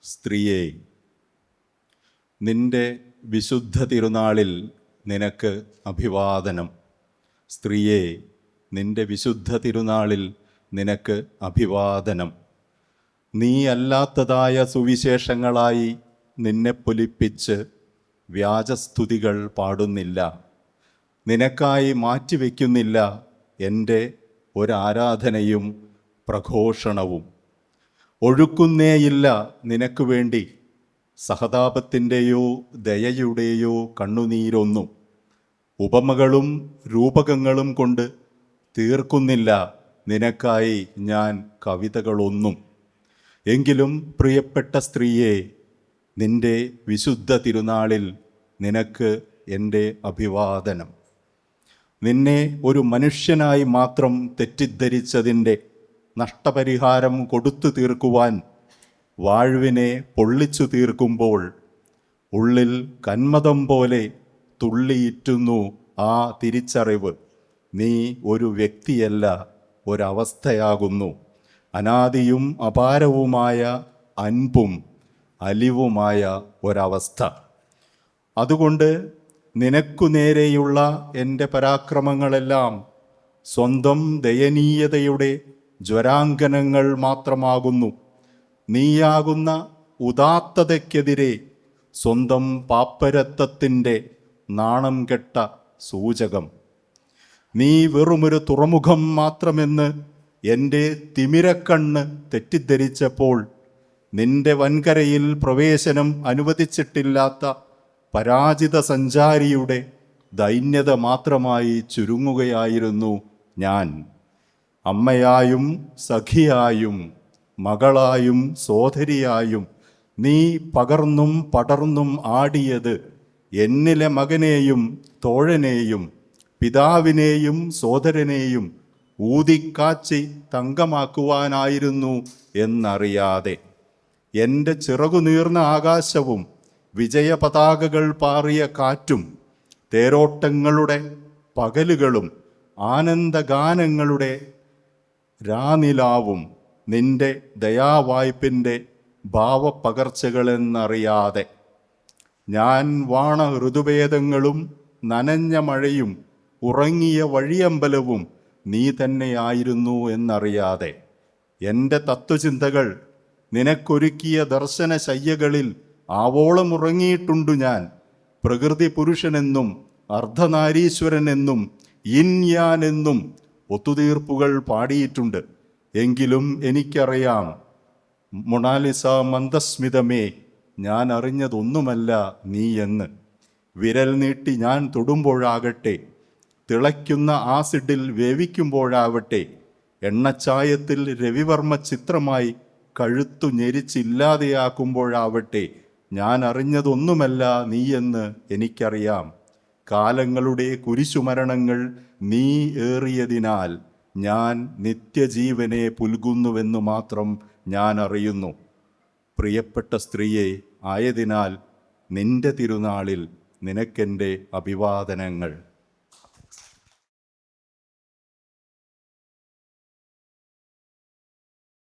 സ്ത്രീയെ, നിന്റെ വിശുദ്ധ തിരുനാളിൽ നിനക്ക് അഭിവാദനം. സ്ത്രീയെ, നിന്റെ വിശുദ്ധ തിരുനാളിൽ നിനക്ക് അഭിവാദനം. നീ അല്ലാത്തതായ സുവിശേഷങ്ങളായി നിന്നെ പൊലിപ്പിച്ച് വ്യാജസ്തുതികൾ പാടുന്നില്ല. നിനക്കായി മാറ്റിവെക്കുന്നില്ല എൻ്റെ ഒരാരാധനയും പ്രഘോഷണവും. ഒഴുക്കുന്നേയില്ല നിനക്ക് വേണ്ടി സഹതാപത്തിൻ്റെയോ ദയയുടെയോ കണ്ണുനീരൊന്നും. ഉപമകളും രൂപകങ്ങളും കൊണ്ട് തീർക്കുന്നില്ല നിനക്കായി ഞാൻ കവിതകളൊന്നും. എങ്കിലും പ്രിയപ്പെട്ട സ്ത്രീയെ, നിന്റെ വിശുദ്ധ തിരുനാളിൽ നിനക്ക് എൻ്റെ അഭിവാദനം. നിന്നെ ഒരു മനുഷ്യനായി മാത്രം തെറ്റിദ്ധരിച്ചതിൻ്റെ നഷ്ടപരിഹാരം കൊടുത്തു തീർക്കുവാൻ വാഴ്വിനെ പൊള്ളിച്ചു തീർക്കുമ്പോൾ ഉള്ളിൽ കന്മദം പോലെ തുള്ളിയിട്ടുന്നു ആ തിരിച്ചറിവ്. നീ ഒരു വ്യക്തിയല്ല, ഒരവസ്ഥയാകുന്നു. അനാദിയും അപാരവുമായ അൻപും അലിവുമായ ഒരവസ്ഥ. അതുകൊണ്ട് നിനക്കു നേരെയുള്ള എൻ്റെ പരാക്രമങ്ങളെല്ലാം സ്വന്തം ദയനീയതയുടെ ജ്വരാങ്കനങ്ങൾ മാത്രമാകുന്നു. നീയാകുന്ന ഉദാത്തതയ്ക്കെതിരെ സ്വന്തം പാപ്പരത്വത്തിൻ്റെ നാണം കെട്ട സൂചകം. നീ വെറുമൊരു തുറമുഖം മാത്രമെന്ന് എൻ്റെ തിമിരക്കണ്ണ് തെറ്റിദ്ധരിച്ചപ്പോൾ നിന്റെ വൻകരയിൽ പ്രവേശനം അനുവദിച്ചിട്ടില്ലാത്ത പരാജിത സഞ്ചാരിയുടെ ദൈന്യത മാത്രമായി ചുരുങ്ങുകയായിരുന്നു ഞാൻ. അമ്മയായും സഖിയായും മകളായും സോദരിയായും നീ പകർന്നും പടർന്നും ആടിയത് എന്നിലെ മകനെയും തോഴനെയും പിതാവിനെയും സോദരനെയും ഊതിക്കാച്ചി തങ്കമാക്കുവാനായിരുന്നു എന്നറിയാതെ. എൻ്റെ ചിറകുനീർന്ന ആകാശവും വിജയപതാകകൾ പാറിയ കാറ്റും തേരോട്ടങ്ങളുടെ പകലുകളും ആനന്ദഗാനങ്ങളുടെ രാനിലാവും നിന്റെ ദയാവായ്പിൻ്റെ ഭാവപ്പകർച്ചകളെന്നറിയാതെ. ഞാൻ വാണ ഋതുഭേദങ്ങളും നനഞ്ഞ മഴയും ഉറങ്ങിയ വഴിയമ്പലവും നീ തന്നെയായിരുന്നു എന്നറിയാതെ. എൻ്റെ തത്വചിന്തകൾ നിനക്കൊരുക്കിയ ദർശനശയ്യകളിൽ ആവോളം ഉറങ്ങിയിട്ടുണ്ടു ഞാൻ. പ്രകൃതി പുരുഷനെന്നും അർദ്ധനാരീശ്വരനെന്നും യിൻ-യാൻ എന്നും ഒത്തുതീർപ്പുകൾ പാടിയിട്ടുണ്ട്. എങ്കിലും എനിക്കറിയാം, മൊണാലിസ മന്ദസ്മിതമേ, ഞാൻ അറിഞ്ഞതൊന്നുമല്ല നീ എന്ന്. വിരൽ നീട്ടി ഞാൻ തൊടുമ്പോഴാകട്ടെ, തിളയ്ക്കുന്ന ആസിഡിൽ വേവിക്കുമ്പോഴാവട്ടെ, എണ്ണച്ചായത്തിൽ രവിവർമ്മ ചിത്രമായി കഴുത്തു ഞെരിച്ചില്ലാതെയാക്കുമ്പോഴാവട്ടെ, ഞാൻ അറിഞ്ഞതൊന്നുമല്ല നീയെന്ന് എനിക്കറിയാം. കാലങ്ങളുടെ കുരിശുമരണങ്ങൾ നീ ഏറിയതിനാൽ ഞാൻ നിത്യജീവനെ പുൽകുന്നുവെന്നു മാത്രം ഞാൻ അറിയുന്നു. പ്രിയപ്പെട്ട സ്ത്രീയെ, ആയതിനാൽ നിന്റെ തിരുനാളിൽ നിനക്കെൻ്റെ അഭിവാദനങ്ങൾ.